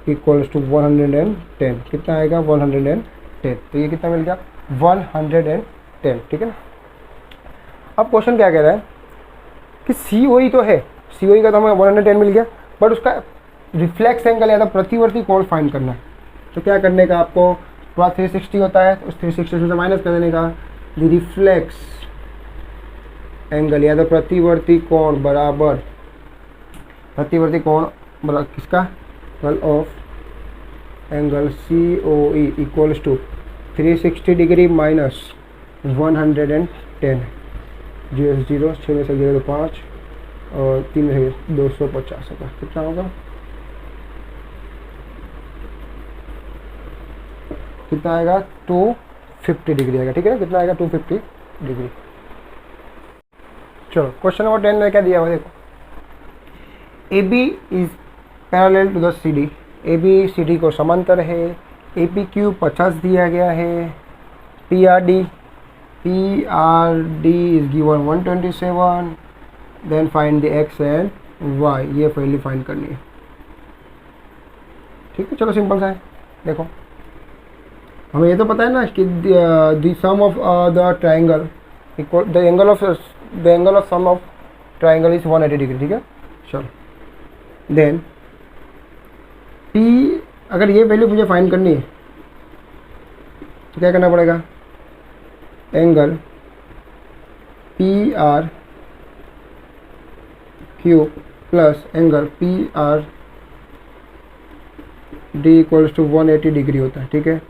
Speaker 1: equals to 110, कितना आएगा 110, तो ये कितना मिल गया 110, ठीक है ना। अब क्वेश्चन क्या कह रहा है कि सी ओ ई तो है, सी ओ ई का तो हमें 110 मिल गया, बट उसका रिफ्लेक्स एंगल या तो प्रतिवर्ती कोण फाइंड करना है। तो क्या करने का आपको, थोड़ा 360 होता है तो उस 360 से माइनस कर देने का, द रिफ्लेक्स एंगल या तो प्रतिवर्ती कोण बराबर किसका angle of angle C O E equals to 360 degree minus 110, 0 6 में से 0 तो 5 और 3 में से 250 होगा, कितना होगा, कितना आएगा 250 डिग्री आएगा, ठीक है ना, कितना आएगा 250 डिग्री। चलो क्वेश्चन नंबर 10 में क्या दिया हुआ देखो, A B is parallel to the C D, A B C D को समांतर है, ए पी क्यू 50 दिया गया है, P R D is given 127, then find the X and Y, ये वैल्यू फाइंड करनी है, ठीक है। चलो सिंपल सा है, देखो हमें ये तो पता है ना कि the sum of the triangle equal the angle of sum of triangle is 180 degree, ठीक है। चलो देन पी, अगर ये वैल्यू मुझे फाइंड करनी है तो क्या करना पड़ेगा, angle P R Q plus angle P R D equals to 180 degree होता है, ठीक है।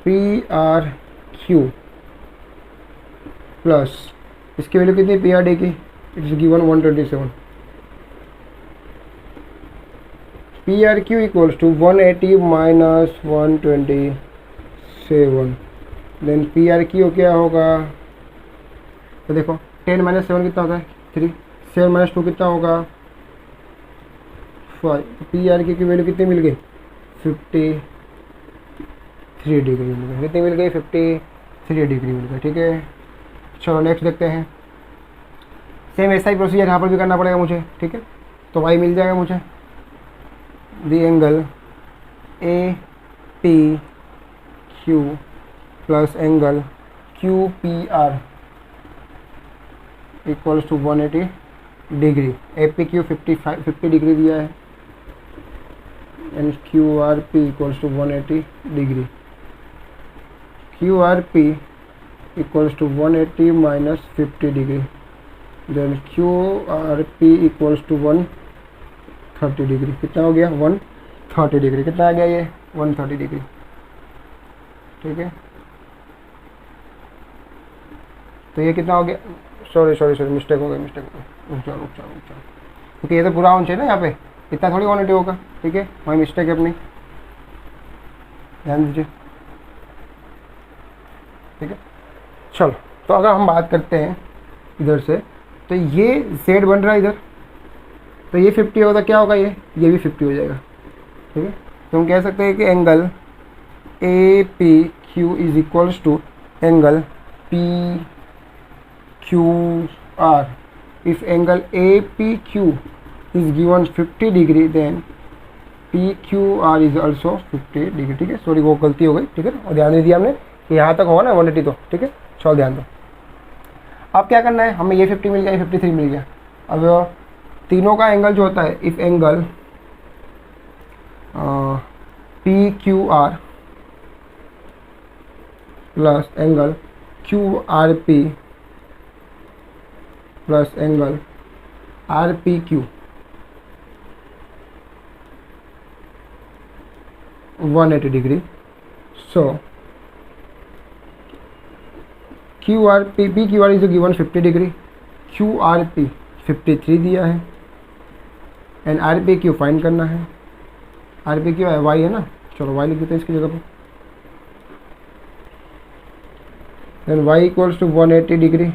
Speaker 1: पी आर क्यू प्लस इसकी वैल्यू कितनी पी आर डी की, it's given 127, P R Q equals to 180 minus 127, then P R Q क्या होगा, तो देखो 10 माइनस 7 कितना होता है 3, 7 माइनस 2 कितना होगा 5, पी आर क्यू की वैल्यू कितनी मिल गई 53 डिग्री मिल गई, कितनी मिल गई 53 डिग्री मिल गई, ठीक है। चलो नेक्स्ट देखते हैं, सेम ऐसा ही प्रोसीजर यहाँ पर भी करना पड़ेगा मुझे, ठीक है। तो वाई मिल जाएगा मुझे, the angle A P Q plus angle Q P R equals to 180 degree, A P Q 50 degree दिया है and Q R P equals to 180 degree, Q R P equals to 180 minus 50 degree, then Q R P equals to 130 degree, कितना हो गया 130 130 degree. कितना आ गया ये? 130 degree. ठीक है, तो ये कितना हो गया? सॉरी मिस्टेक हो गई। रुक जाओ। क्योंकि ये तो पूरा होना चाहिए ना, यहाँ पे इतना थोड़ी 180 होगा। ठीक है, वही मिस्टेक है अपनी, ध्यान दीजिए। ठीक है, चलो तो अगर हम बात करते हैं इधर से, तो ये z बन रहा है इधर, तो ये 50 होगा, क्या होगा ये भी 50 हो जाएगा। ठीक है, तो हम कह सकते हैं कि angle A P Q is equals to angle P Q R. If angle A P Q is given 50 degree, then P Q R is also 50 degree. ठीक है, सॉरी वो गलती हो गई। ठीक है, और ध्यान नहीं दिया हमने कि यहाँ तक होगा ना 180 तो। ठीक है, चलो ध्यान दो। अब क्या करना है, हमें ये 50 मिल गया, ये 53 मिल गया। अब तीनों का एंगल जो होता है, if angle P Q are plus angle Q R P plus angle R P Q 180 degree. So Q R P P Q R is given 50 degree, Q R P 53 दिया है, and R P Q find करना है। R P Q है Y है ना, चलो Y लिख देते हैं इसकी जगह पर। Then Y equals to 180 degree,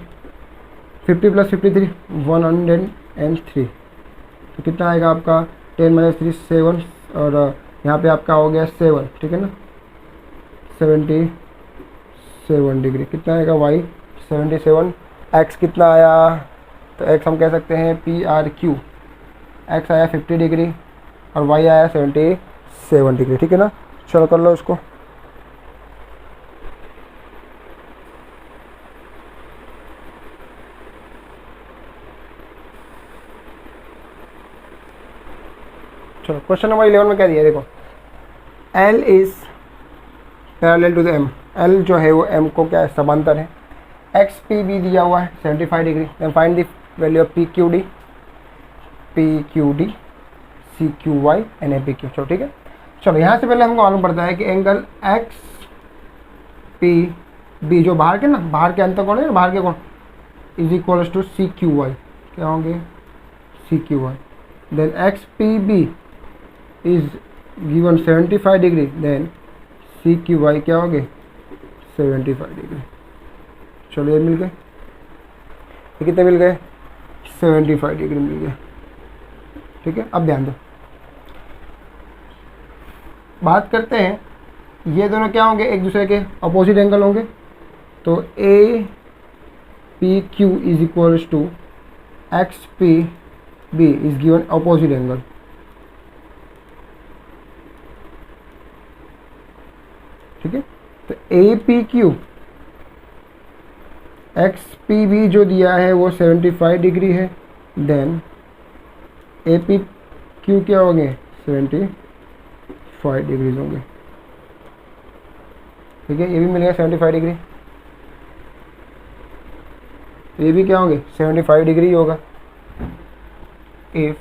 Speaker 1: 50 plus 53 103। तो कितना आएगा आपका? 10 माइनस 3 7, और यहाँ पे आपका हो गया 7। ठीक है ना, 77 डिग्री। कितना आएगा वाई? 77। एक्स कितना आया? तो एक्स हम कह सकते हैं पी आर क्यू। एक्स आया 50 डिग्री और वाई आया 77 डिग्री। ठीक है ना, चलो कर लो इसको। चलो क्वेश्चन नंबर 11 में क्या दिया है देखो, L is parallel to the M। L जो है वो M को क्या है? समांतर है। एक्स पी बी दिया हुआ है 75 degree. Then find the value of P Q D C Q Y and A P Q. चलो ठीक है, चलो यहाँ से पहले हमको मालूम पड़ता है कि एंगल एक्स पी बी जो बाहर के ना, बाहर के अंतर कौन है, बाहर के कौन, is equals to C Q Y. क्या होंगे? C Q Y. Then X P B is given 75 degree, then C Q Y क्या हो गए? 75 डिग्री। चलो ये मिल गए, ये कितने मिल गए? 75 डिग्री मिल गए। ठीक है, अब ध्यान दो, बात करते हैं, ये दोनों क्या होंगे? एक दूसरे के अपोजिट एंगल होंगे। तो A P Q is equals to X P B is given opposite angle. ठीक है, तो A P Q X P B जो दिया है वो 75 डिग्री है, देन ए पी क्यू क्या होंगे? 75 डिग्रीज होंगे। ठीक है, ये भी मिल गया 75 डिग्री, ये भी क्या होंगे? 75 डिग्री होगा। If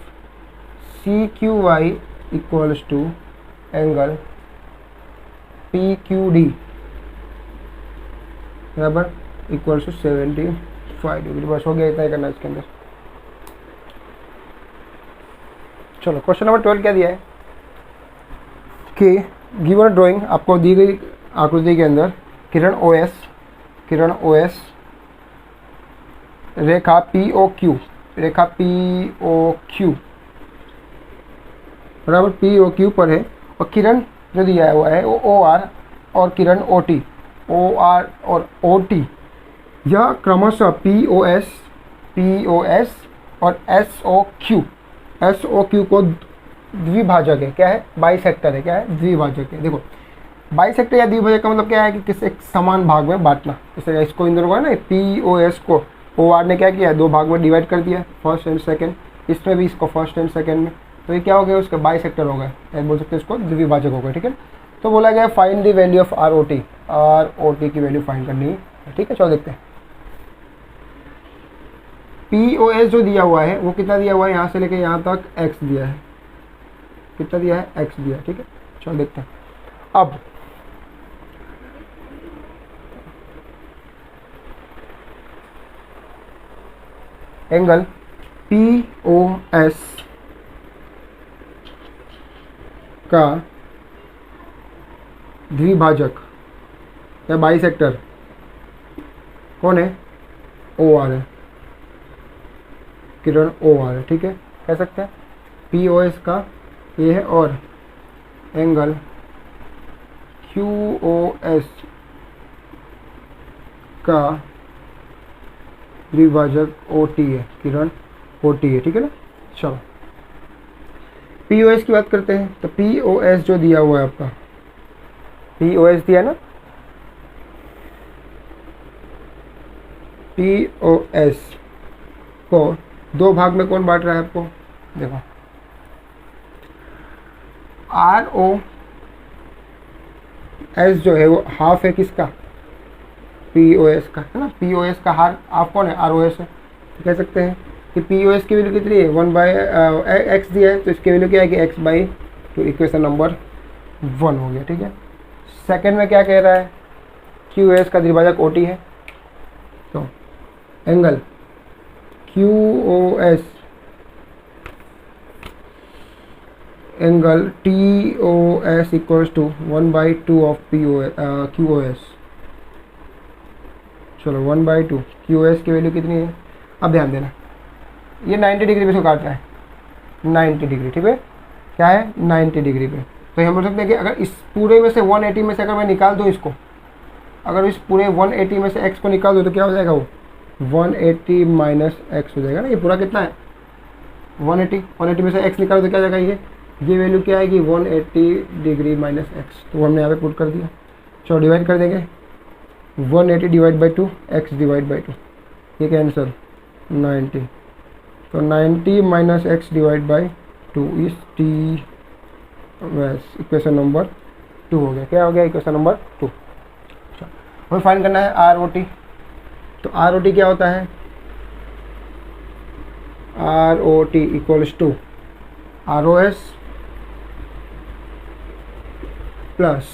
Speaker 1: C Q Y equals to angle P Q D बराबर इक्वल्स टू 75 डिग्री। बस हो गया, इतना ही करना है इसके अंदर। चलो क्वेश्चन नंबर 12 क्या दिया है कि गिवन ड्राइंग आपको दी गई आकृति के अंदर किरण ओ एस रेखा पी ओ क्यू बराबर पी ओ क्यू पर है, और किरण जो दिया हुआ है वो ओ आर और किरण ओ आर और ओ टी, यह क्रमशः पी ओ एस और एस ओ क्यू को द्विभाजक है। क्या है? बाइसेक्टर है। क्या है? द्विभाजक है। देखो बाइसेक्टर या द्विभाजक का मतलब क्या है कि किसी एक समान भाग में बांटना। जैसे इसको इन दोनों को है ना, पी ओ एस को ओ आर ने क्या किया? 2 भाग में डिवाइड कर दिया, फर्स्ट एंड सेकंड। इसमें भी इसको फर्स्ट एंड सेकंड में, तो ये क्या हो गया? उसका बाइसेक्टर हो गया, बोल सकते हैं इसको द्विभाजक हो गया। ठीक है, तो बोला गया find the value of R O T की वैल्यू फाइंड करनी है। ठीक है, चलो देखते हैं। पी ओ एस जो दिया हुआ है वो कितना दिया हुआ है? यहाँ से लेके यहाँ तक एक्स दिया है। कितना दिया है, x दिया है, ठीक है। चलो देखते हैं अब एंगल POS का द्विभाजक या बाइसेक्टर कौन है, OR है, किरण OR है, ठीक है, कह सकते हैं POS का ये है, और एंगल QOS का द्विभाजक OT है, किरण OT है, ठीक है ना। चलो POS की बात करते हैं, तो POS जो दिया हुआ है आपका, POS दिया है ना, POS को दो भाग में कौन बांट रहा है आपको, देखो ROS जो है वो हाफ है किसका, POS का, है ना। POS का हाफ कौन है, ROS है। तो कह सकते हैं कि POS की वैल्यू कितनी है, 1/x दिया है, तो इसकी वैल्यू क्या है कि x/2, इक्वेशन नंबर 1 हो गया, ठीक है। सेकंड में क्या कह रहा है, QOS का द्विभाजक OT है, तो angle QOS angle TOS equals to 1/2 of QOS। चलो 1/2, QOS की वैल्यू कितनी है, अब ध्यान देना ये 90 डिग्री पे से काट रहा है, 90 डिग्री, ठीक है, क्या है 90 डिग्री पे। तो हम बोल सकते हैं कि अगर इस पूरे में से 180 में से अगर मैं निकाल दूँ इसको, अगर इस पूरे 180 में से x को निकाल दूँ तो क्या हो जाएगा, वो 180 माइनस x हो जाएगा ना। ये पूरा कितना है 180 में से x निकालो तो क्या जाएगा, ये वैल्यू क्या आएगी 180 डिग्री माइनस x, तो हमने यहाँ पे पुट कर दिया। चलो डिवाइड कर देंगे, 180 divide by 2, x divide by 2, ये कैंसिल 90, तो 90 minus x divide by 2 is TOS, equation number 2 हो गया। क्या हो गया, इक्वेशन नंबर 2। हमें फाइंड करना है ROT, तो ROT क्या होता है, ROT equals to ROS plus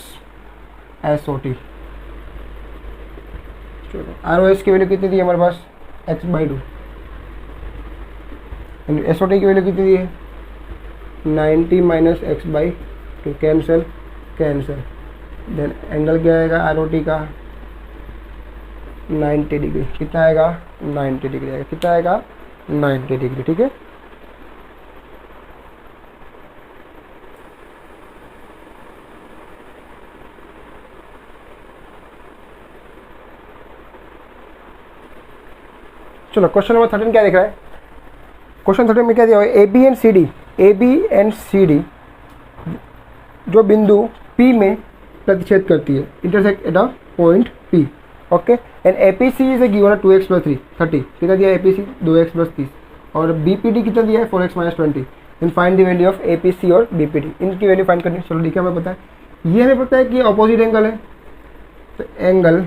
Speaker 1: SOT। चलो ROS की वैल्यू कितनी दी है हमारे पास, x/2, SOT की वैल्यू कितनी दी है 90 minus x/2, cancel cancel, then angle क्या आएगा ROT का 90 डिग्री, कितना आएगा 90 डिग्री आएगा, कितना आएगा 90 डिग्री, ठीक है। चलो क्वेश्चन नंबर 13 क्या दिख रहा है, क्वेश्चन 13 में क्या दिया हुआ है, AB एंड CD जो बिंदु P में प्रतिच्छेद करती है, intersect at a point P, okay, and APC is given 2x + 3 30, कितना दिया APC 2x + 30, और BPD कितना दिया है 4x - 20, and find the value of APC और BPD, इनकी वैल्यू फाइंड करनी है। चलो ठीक है, हमें पता है, ये हमें पता है कि अपोजिट एंगल है, तो angle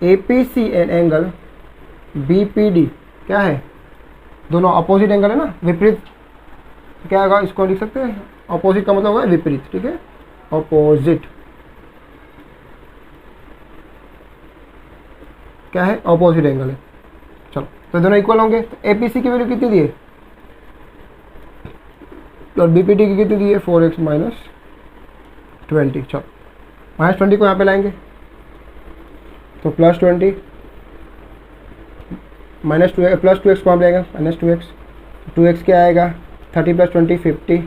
Speaker 1: APC and angle BPD क्या है, दोनों अपोजिट एंगल है ना, विपरीत, क्या होगा इसको लिख सकते हैं, अपोजिट का मतलब होगा विपरीत, ठीक है, अपोजिट क्या है, अपोजिट एंगल है। चलो तो दोनों इक्वल होंगे, तो APC की वैल्यू कितनी दी है और BPD की कितनी दी है 4x - 20। चलो -20 को यहाँ पे लाएंगे, तो +20 प्लस 2x को हम लेंगे -2x, 2x क्या आएगा 30 + 20 50,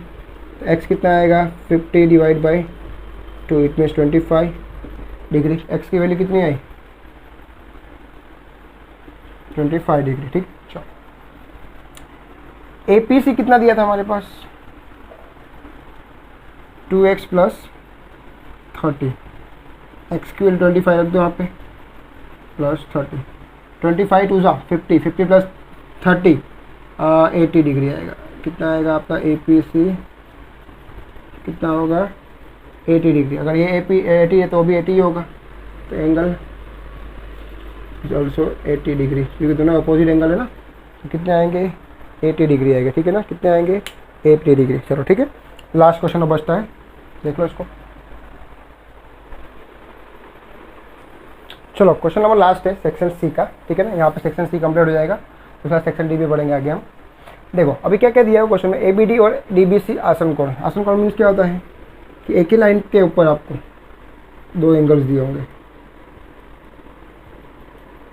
Speaker 1: तो x कितना आएगा 50 divide by 2, it means 25 degree, x की वैल्यू कितनी आई 25 डिग्री, ठीक। चलो APC कितना दिया था हमारे पास 2x + 30, x की वैल्यू 25 रख दो यहाँ पे, +30, 25 2 50, 50 + 30 80 डिग्री आएगा, कितना आएगा आपका APC कितना होगा 80 डिग्री, अगर ये AP 80 है तो भी 80 होगा, तो एंगल इज ऑल्सो 80 डिग्री, क्योंकि दोनों अपोजिट एंगल है ना, तो कितने आएंगे 80 डिग्री आएगा, ठीक है ना, कितने आएंगे 80 डिग्री। चलो ठीक है, लास्ट क्वेश्चन अब बचता है, देख लो इसको। चलो क्वेश्चन नंबर लास्ट है सेक्शन सी का, ठीक है ना। यहाँ पे सेक्शन सी कंप्लीट हो जाएगा, उसके बाद सेक्शन डी भी पढ़ेंगे आगे हम। देखो अभी क्या क्या दिया है क्वेश्चन में, ए बी डी और डी बी सी आसन कोण। आसन कोण मीन्स क्या होता है कि एक ही लाइन के ऊपर आपको दो एंगल्स दिए होंगे,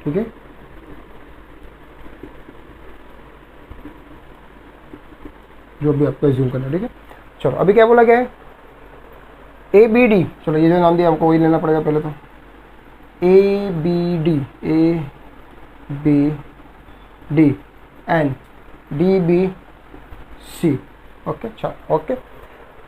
Speaker 1: ठीक है। जो भी आपको एज्यूम करना है, ठीक है। चलो अभी क्या बोला गया है, ए बी डी, चलो ये जो नाम दिया आपको वही लेना पड़ेगा पहले तो। A B D and D B C, okay. चलो ओके,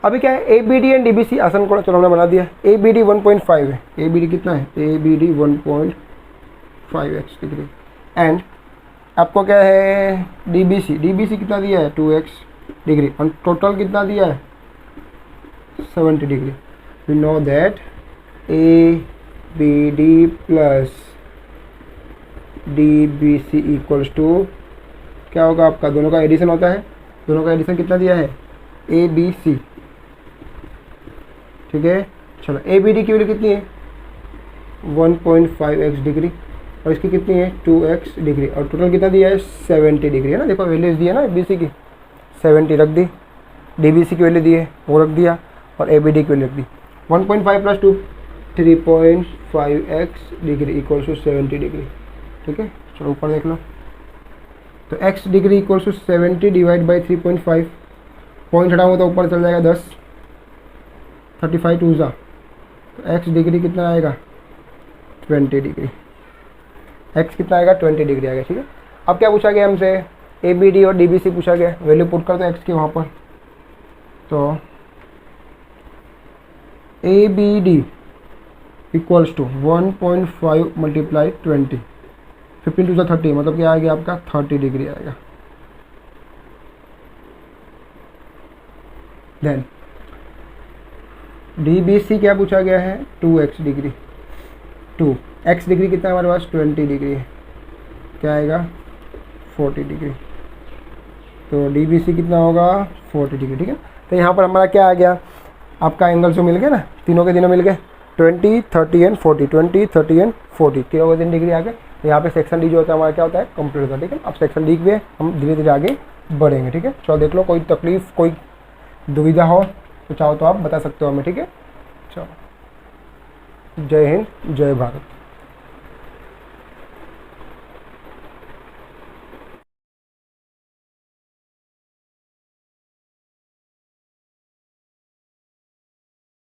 Speaker 1: अभी क्या है, A B D and D B C आसन कोण, चलो हमने बना दिया। ए बी डी 1.5 है, ए बी डी कितना है, A B D 1.5x degree and आपको क्या है डी बी सी कितना दिया है 2x डिग्री और टोटल कितना दिया है 70 degree. We know that A B D plus D B C equals to क्या होगा आपका, दोनों का एडिशन होता है, दोनों का एडिशन कितना दिया है ए बी सी, ठीक है। चलो ए बी डी की वैल्यू कितनी है 1.5x डिग्री और इसकी कितनी है 2x डिग्री और टोटल कितना दिया है 70 डिग्री, है ना। देखो वैल्यूज दी है ना बी सी की, 70 रख दी, डी बी सी की वैल्यू दी है वो रख दिया और ए बी डी की वैल्यू रख दी। 1.5 plus 2 3.5x degree equals to 70 degree, ठीक है। चलो ऊपर देख लो, तो x degree equals to 70 divide by 3.5, point हटाऊंगा तो ऊपर चल जाएगा 10, 35 टू ज़ा, तो x डिग्री कितना आएगा 20 डिग्री, x कितना आएगा 20 डिग्री आएगा, ठीक है। अब क्या पूछा गया हमसे, ए बी डी और डी बी सी पूछा गया, वैल्यू पुट कर दो x की वहाँ पर, तो A B D equals to 1.5 multiply 20, 15 two ज़ा 30, मतलब क्या आ गया आपका 30 डिग्री आएगा। देन डी बी सी क्या पूछा गया है 2x डिग्री, 2x डिग्री कितना है हमारे पास 20 डिग्री है, क्या आएगा 40 डिग्री, तो डी बी सी कितना होगा 40 डिग्री, ठीक है। तो यहाँ पर हमारा क्या आ गया, आपका एंगल जो मिल गया ना, तीनों के तीनों मिल गए 20, 30 एंड 40, 20, 30 एंड 40, तीनों के 3 डिग्री आ गए। तो यहाँ पे सेक्शन डी जो होता है हमारा क्या होता है कंप्लीट होता है, ठीक है। अब सेक्शन डी पे हम धीरे धीरे आगे बढ़ेंगे, ठीक है। चलो देख लो, कोई तकलीफ कोई दुविधा हो तो चाहो तो आप बता सकते हो हमें, ठीक है। चलो जय हिंद जय भारत।